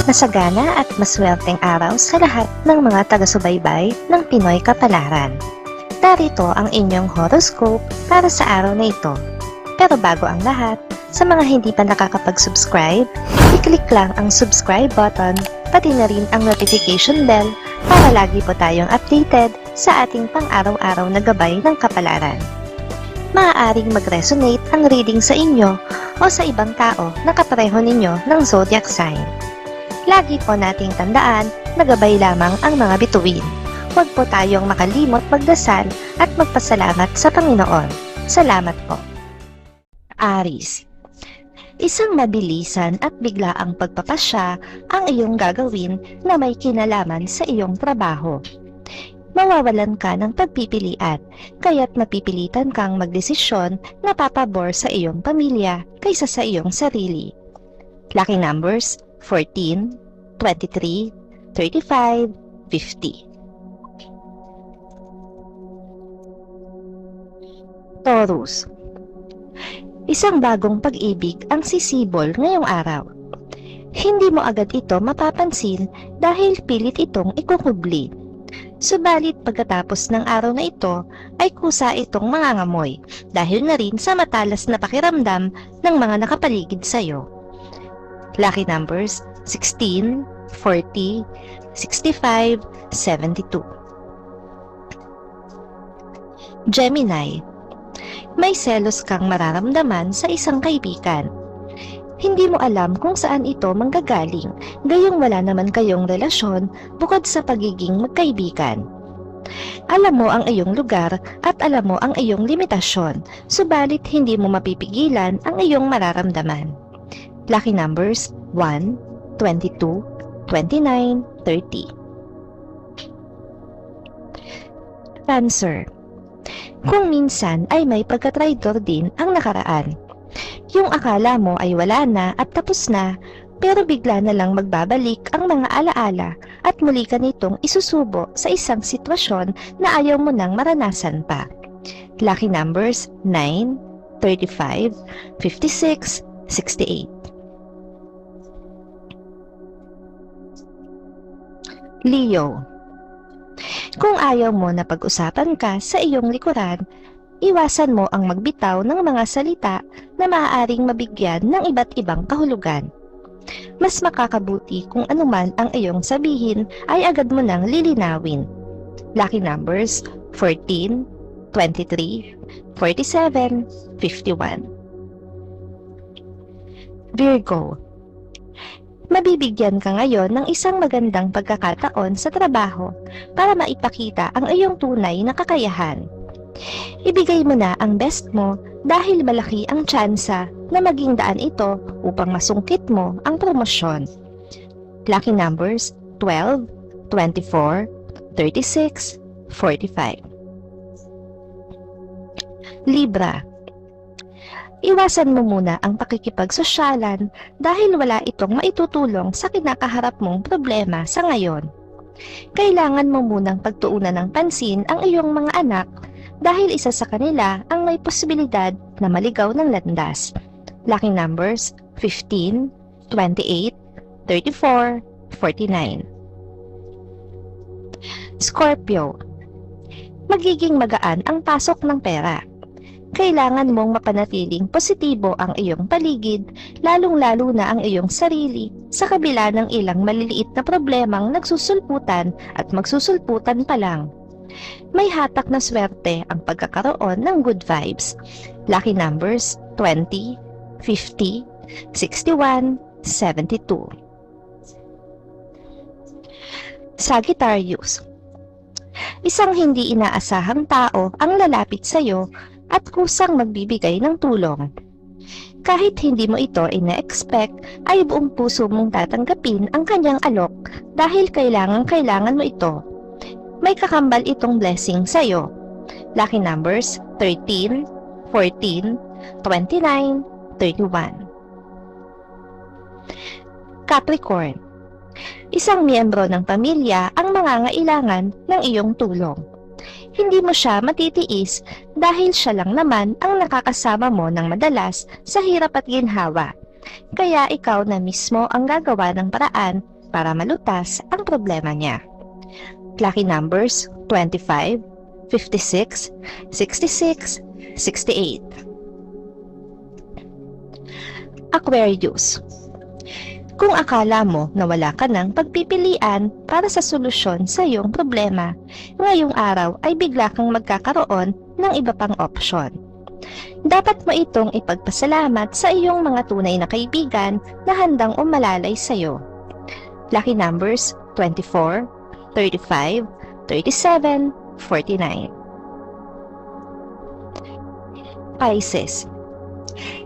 Masagana at maswerteng araw sa lahat ng mga taga-subaybay ng Pinoy Kapalaran. Narito ang inyong horoscope para sa araw na ito. Pero bago ang lahat, sa mga hindi pa nakakapag-subscribe, i-click lang ang subscribe button, pati na rin ang notification bell para lagi po tayong updated sa ating pang-araw-araw na gabay ng kapalaran. Maaaring mag-resonate ang reading sa inyo o sa ibang tao na kapareho ninyo ng zodiac sign. Lagi po nating tandaan na gabay lamang ang mga bituin. Huwag po tayong makalimot magdasal at magpasalamat sa Panginoon. Salamat po. Aries. Isang mabilisan at biglaang pagpapasya ang iyong gagawin na may kinalaman sa iyong trabaho. Mawawalan ka ng pagpipilian, kaya't mapipilitan kang magdesisyon na papabor sa iyong pamilya kaysa sa iyong sarili. Lucky numbers 14, 23, 35, 50. Taurus. Isang bagong pag-ibig ang sisibol ngayong araw. Hindi mo agad ito mapapansin dahil pilit itong ikukubli. Subalit pagkatapos ng araw na ito ay kusa itong mangangamoy dahil na rin sa matalas na pakiramdam ng mga nakapaligid sa iyo. Lucky numbers 16, 40, 65, 72. Gemini. May selos kang mararamdaman sa isang kaibigan. Hindi mo alam kung saan ito manggagaling, gayong wala naman kayong relasyon bukod sa pagiging magkaibigan. Alam mo ang iyong lugar at alam mo ang iyong limitasyon, subalit hindi mo mapipigilan ang iyong mararamdaman. Lucky numbers 1, 22, 29, 30. Cancer. Kung minsan ay may pagkatraidor din ang nakaraan. Yung akala mo ay wala na at tapos na, pero bigla na lang magbabalik ang mga alaala at muli ka nitong isusubo sa isang sitwasyon na ayaw mo nang maranasan pa. Lucky numbers 9, 35, 56, 68. Leo. Kung ayaw mo na pag-usapan ka sa iyong likuran, iwasan mo ang magbitaw ng mga salita na maaaring mabigyan ng iba't ibang kahulugan. Mas makakabuti kung anuman ang iyong sabihin ay agad mo nang lilinawin. Lucky numbers 14, 23, 47, 51. Virgo. Mabibigyan ka ngayon ng isang magandang pagkakataon sa trabaho para maipakita ang iyong tunay na kakayahan. Ibigay mo na ang best mo dahil malaki ang tsansa na maging daan ito upang masungkit mo ang promosyon. Lucky numbers 12, 24, 36, 45. Libra. Iwasan mo muna ang pakikipagsosyalan dahil wala itong maitutulong sa kinakaharap mong problema sa ngayon. Kailangan mo munang pagtuunan ng pansin ang iyong mga anak dahil isa sa kanila ang may posibilidad na maligaw ng landas. Lucky numbers 15, 28, 34, 49. Scorpio. Magiging magaan ang pasok ng pera. Kailangan mong mapanatiling positibo ang iyong paligid, lalong-lalo na ang iyong sarili, sa kabila ng ilang maliliit na problemang nagsusulputan at magsusulputan pa lang. May hatak na swerte ang pagkakaroon ng good vibes. Lucky numbers 20, 50, 61, 72. Sagittarius. Isang hindi inaasahang tao ang lalapit sa iyo at kusang magbibigay ng tulong. Kahit hindi mo ito ina-expect, ay buong puso mong tatanggapin ang kanyang alok dahil kailangan mo ito. May kakambal itong blessing sa iyo. Lucky numbers 13, 14, 29, 31. Capricorn. Isang miyembro ng pamilya ang mangangailangan ng iyong tulong. Hindi mo siya matitiis dahil siya lang naman ang nakakasama mo ng madalas sa hirap at ginhawa. Kaya ikaw na mismo ang gagawa ng paraan para malutas ang problema niya. Lucky numbers 25, 56, 66, 68. Aquarius. Kung akala mo na wala ka ng pagpipilian para sa solusyon sa iyong problema, ngayong araw ay bigla kang magkakaroon ng iba pang opsyon. Dapat mo itong ipagpasalamat sa iyong mga tunay na kaibigan na handang umalalay sa iyo. Lucky numbers 24, 35, 37, 49. Pisces.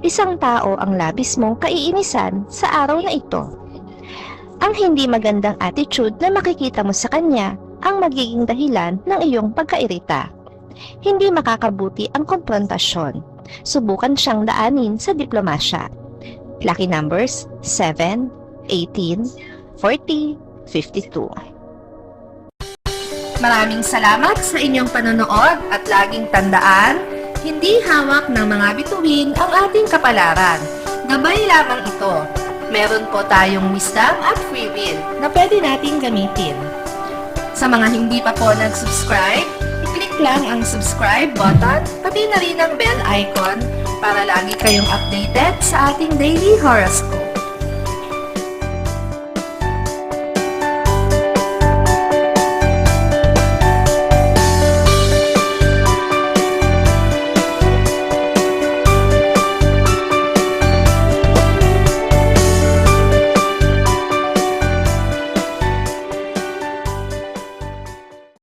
Isang tao ang labis mong kaiinisan sa araw na ito. Ang hindi magandang attitude na makikita mo sa kanya ang magiging dahilan ng iyong pagkairita. Hindi makakabuti ang konfrontasyon. Subukan siyang daanin sa diplomasya. Lucky numbers 7, 18, 40, 52. Maraming salamat sa inyong panonood at laging tandaan, hindi hawak ng mga bituin ang ating kapalaran. Gabay lamang ito. Meron po tayong wisdom at free will na pwede nating gamitin. Sa mga hindi pa po nag-subscribe, i-click lang ang subscribe button, pati na rin ang bell icon para lagi kayong updated sa ating daily horoscope.